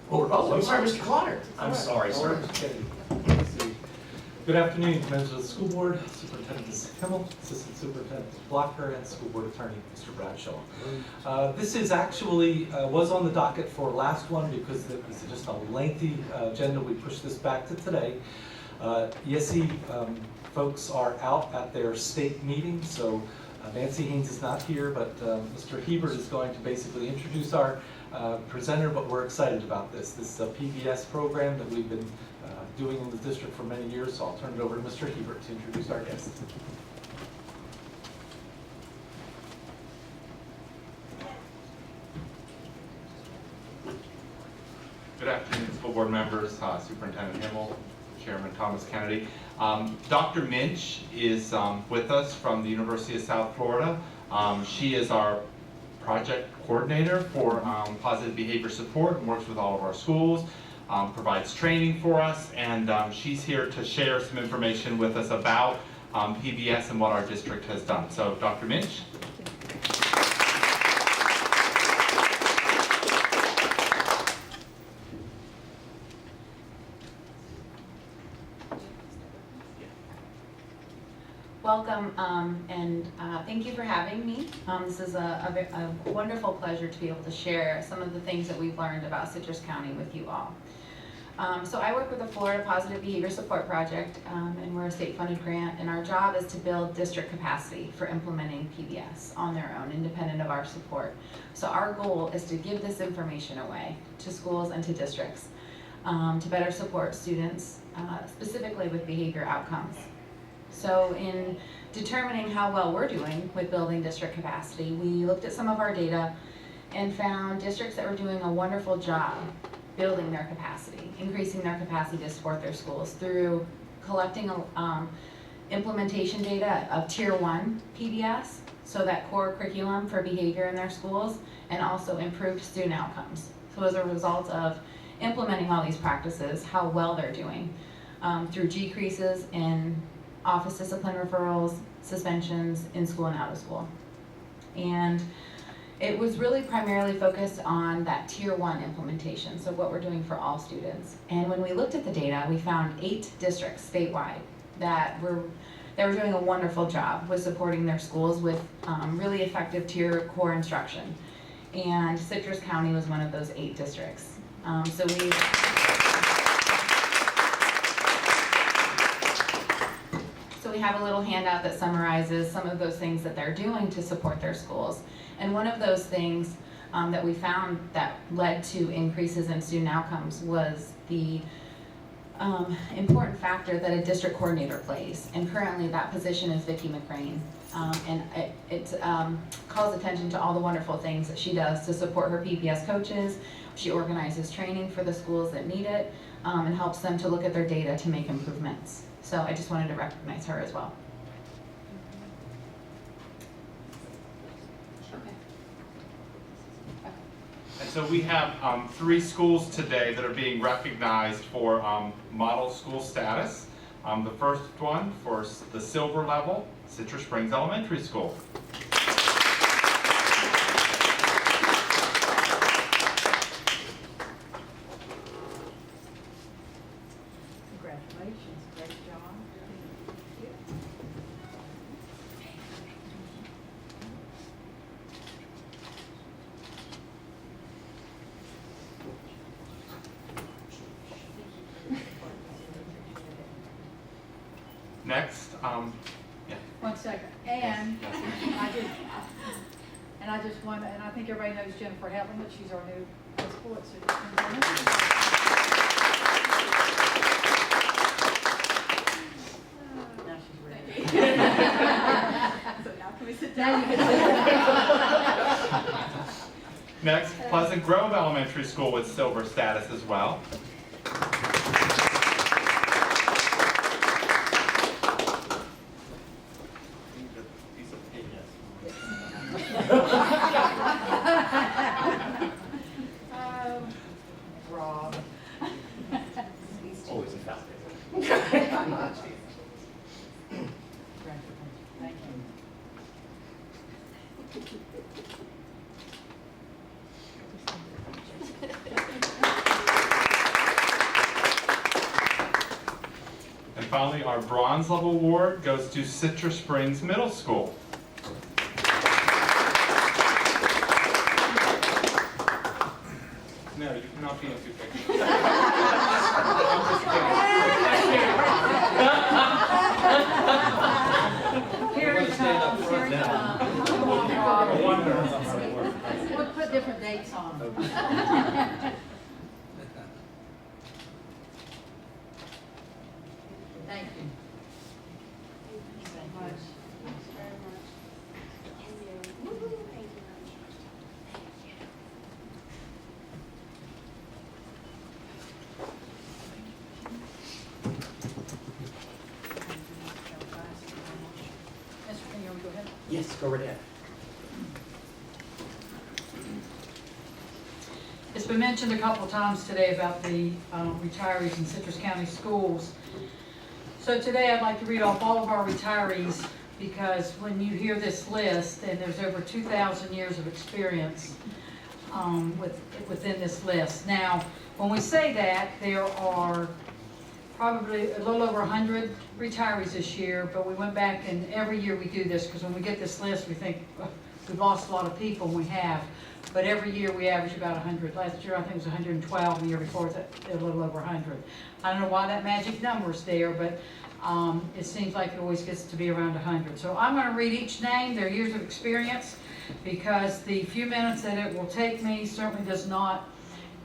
Oh, I'm sorry, Mr. Clotter. I'm sorry, sir. Good afternoon, members of the school board, Superintendent Mrs. Himmel, Assistant Superintendent Mr. Blocker, and School Board Attorney Mr. Bradshaw. This is actually, was on the docket for last one because it was just a lengthy agenda. We pushed this back to today. ESE folks are out at their state meeting, so Nancy Haynes is not here, but Mr. Hebert is going to basically introduce our presenter, but we're excited about this. This is a PBS program that we've been doing in the district for many years, so I'll turn it over to Mr. Hebert to introduce our guest. Good afternoon, school board members, Superintendent Himmel, Chairman Thomas Kennedy. Dr. Minch is with us from the University of South Florida. She is our project coordinator for positive behavior support and works with all of our schools, provides training for us, and she's here to share some information with us about PBS and what our district has done. So, Dr. Minch. Welcome, and thank you for having me. This is a wonderful pleasure to be able to share some of the things that we've learned about Citrus County with you all. So I work with the Florida Positive Behavior Support Project, and we're a state-funded grant, and our job is to build district capacity for implementing PBS on their own, independent of our support. So our goal is to give this information away to schools and to districts to better support students, specifically with behavior outcomes. So in determining how well we're doing with building district capacity, we looked at some of our data and found districts that were doing a wonderful job building their capacity, increasing their capacity to support their schools through collecting implementation data of Tier 1 PBS, so that core curriculum for behavior in their schools, and also improved student outcomes. So as a result of implementing all these practices, how well they're doing through decreases in office discipline referrals, suspensions in school and out of school. And it was really primarily focused on that Tier 1 implementation, so what we're doing for all students. And when we looked at the data, we found 8 districts statewide that were doing a wonderful job with supporting their schools with really effective tier core instruction. And Citrus County was one of those 8 districts. So we have a little handout that summarizes some of those things that they're doing to support their schools. And one of those things that we found that led to increases in student outcomes was the important factor that a district coordinator plays. And currently that position is Vicki McRain. And it calls attention to all the wonderful things that she does to support her PBS coaches. She organizes training for the schools that need it and helps them to look at their data to make improvements. So I just wanted to recognize her as well. And so we have 3 schools today that are being recognized for model school status. The first one for the silver level, Citrus Springs Elementary School. Congratulations, great job. Next, yeah. 1 second. And I just want to, and I think everybody knows Jennifer Helen, but she's our new principal at Citrus Springs Elementary. Now she's ready. So now can we sit down? Next, Pleasant Grove Elementary School with silver status as well. Rob. Always a foul. Thank you. finally, our bronze level award goes to Citrus Springs Middle School. No, you cannot be in two pictures. I'm just kidding. Here it comes, here it comes. Come on, I Rob. wonder. We'll put different dates on them. Thank you. Mr. Finger, go ahead. Yes, go right ahead. It's been mentioned a couple of times today about the retirees in Citrus County Schools. So today I'd like to read off all of our retirees, because when you hear this list, and there's over 2,000 years of experience within this list. Now, when we say that, there are probably a little over 100 retirees this year, but we went back and every year we do this, because when we get this list, we think we've lost a lot of people, and we have. But every year we average about 100. Last year I think it was 112, the year before it was a little over 100. I don't know why that magic number is there, but it seems like it always gets to be around 100. So I'm going to read each name, their years of experience, because the few minutes that it will take me certainly does not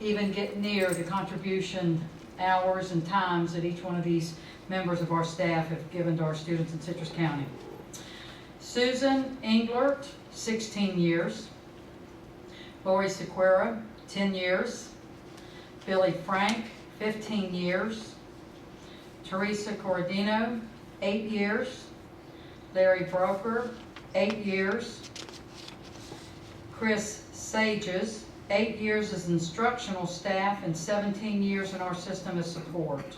even get near the contribution hours and times that each one of these members of our staff have given to our students in Citrus County. Susan Englert, 16 years. Lori Sequeira, 10 years. Billy Frank, 15 years. Teresa Corradino, 8 years. Larry Broker, 8 years. Chris Sages, 8 years as instructional staff and 17 years in our system as support.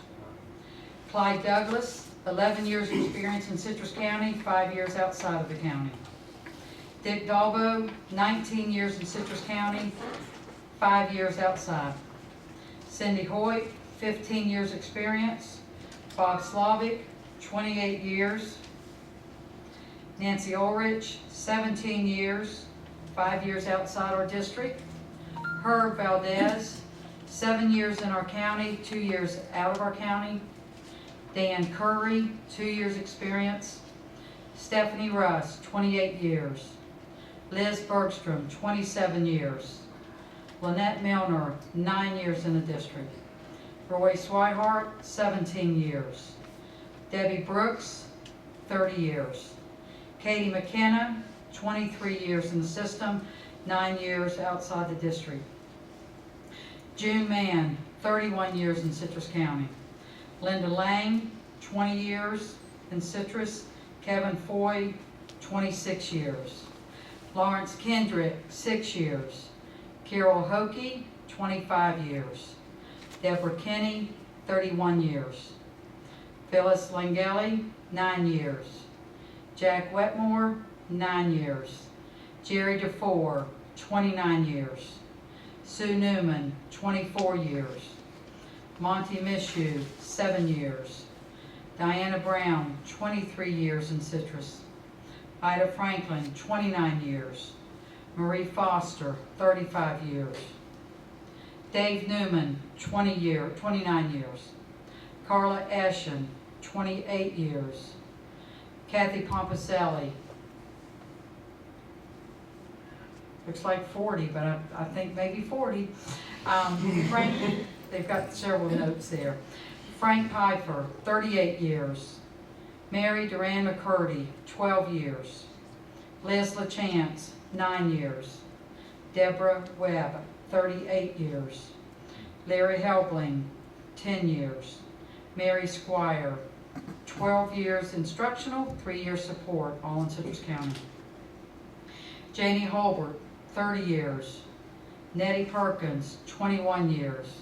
Clyde Douglas, 11 years of experience in Citrus County, 5 years outside of the county. Dick Dalbo, 19 years in Citrus County, 5 years outside. Cindy Hoyt, 15 years experience. Bob Slavic, 28 years. Nancy Ulrich, 17 years, 5 years outside our district. Herb Valdez, 7 years in our county, 2 years out of our county. Dan Curry, 2 years experience. Stephanie Russ, 28 years. Liz Bergstrom, 27 years. Lynette Milner, 9 years in the district. Roy Swihart, 17 years. Debbie Brooks, 30 years. Katie McKenna, 23 years in the system, 9 years outside the district. June Mann, 31 years in Citrus County. Linda Lang, 20 years in Citrus. Kevin Foy, 26 years. Lawrence Kendrick, 6 years. Carol Hokey, 25 years. Deborah Kinney, 31 years. Phyllis Langeli, 9 years. Jack Wetmore, 9 years. Jerry DeFore, 29 years. Sue Newman, 24 years. Monty Mishu, 7 years. Diana Brown, 23 years in Citrus. Ida Franklin, 29 years. Marie Foster, 35 years. Dave Newman, 29 years. Carla Eshen, 28 years. Kathy Pompiselli, looks like 40, but I think maybe 40. Frank, they've got several notes there. Frank Piper, 38 years. Mary Duran McCurdy, 12 years. Liz LaChance, 9 years. Deborah Webb, 38 years. Larry Helbling, 10 years. Mary Squire, 12 years instructional, 3 years support, all in Citrus County. Janie Holbert, 30 years. Nettie Perkins, 21 years.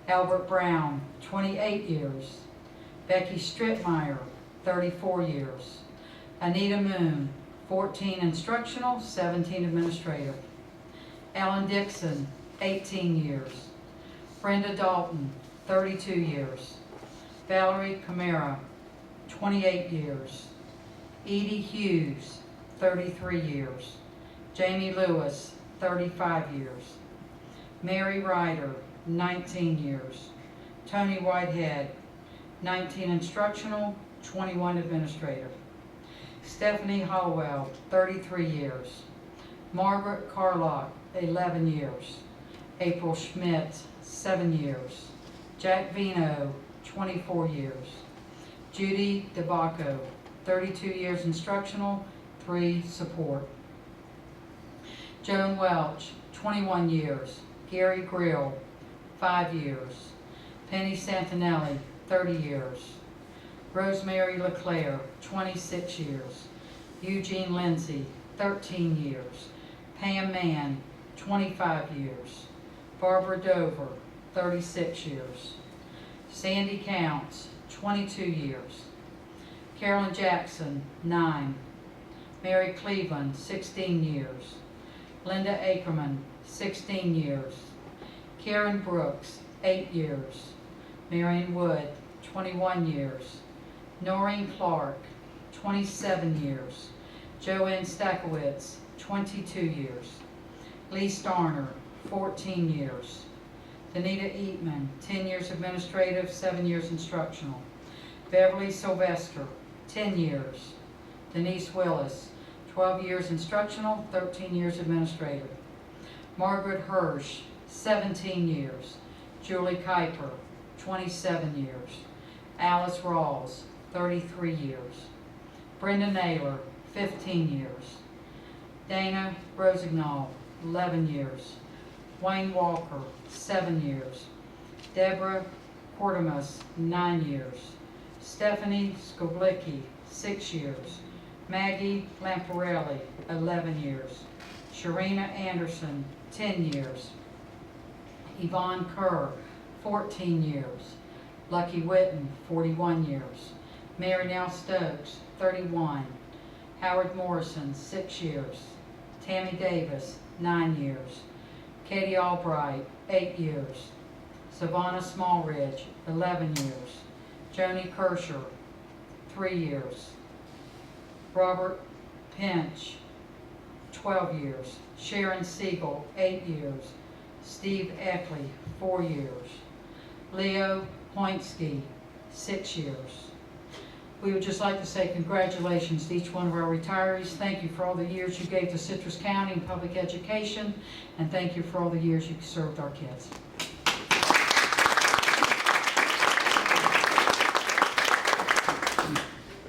Albert Brown, 28 years. Becky Strittmeyer, 34 years. Anita Moon, 14 instructional, 17 administrative. Ellen Dixon, 18 years. Brenda Dalton, 32 years. Valerie Camara, 28 years. Edie Hughes, 33 years. Jamie Lewis, 35 years. Mary Ryder, 19 years. Tony Whitehead, 19 instructional, 21 administrative. Stephanie Hallwell, 33 years. Margaret Carlock, 11 years. April Schmidt, 7 years. Jack Vino, 24 years. Judy DeBacco, 32 years instructional, 3 support. Joan Welch, 21 years. Gary Grill, 5 years. Penny Santinelli, 30 years. Rosemary LeClaire, 26 years. Eugene Lindsay, 13 years. Pam Mann, 25 years. Barbara Dover, 36 years. Sandy Counts, 22 years. Carolyn Jackson, 9. Mary Cleveland, 16 years. Linda Ackerman, 16 years. Karen Brooks, 8 years. Marion Wood, 21 years. Noreen Clark, 27 years. Joanne Stakowitz, 22 years. Lee Starner, 14 years. Danita Eatman, 10 years administrative, 7 years instructional. Beverly Sylvester, 10 years. Denise Willis, 12 years instructional, 13 years administrative. Margaret Hirsch, 17 years. Julie Kuiper, 27 years. Alice Rawls, 33 years. Brenda Naylor, 15 years. Dana Rosignol, 11 years. Wayne Walker, 7 years. Deborah Quartemus, 9 years. Stephanie Skoblicki, 6 years. Maggie Lamparelli, 11 years. Sharina Anderson, 10 years. Yvonne Kerr, 14 years. Lucky Witten, 41 years. Mary Nell Stokes, 31. Howard Morrison, 6 years. Tammy Davis, 9 years. Katie Albright, 8 years. Savannah Smallridge, 11 years. Joni Kirscher, 3 years. Robert Pinch, 12 years. Sharon Siegel, 8 years. Steve Eckley, 4 years. Leo Pointsky, 6 years. We would just like to say congratulations to each one of our retirees. Thank you for all the years you gave to Citrus County in public education, and thank you for all the years you served our kids.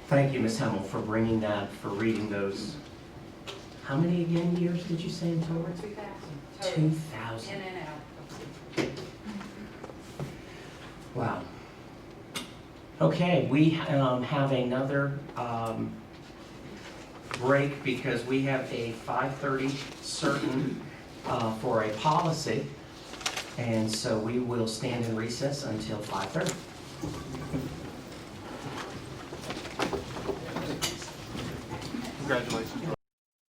Thank you, Ms. Hemmel, for bringing that, for reading those. How many again years did you say in total? 2,000. In and out. Wow. Okay, we have another break because we have a 5:30 certain for a policy, and so we will stand in recess until 5:30. Congratulations.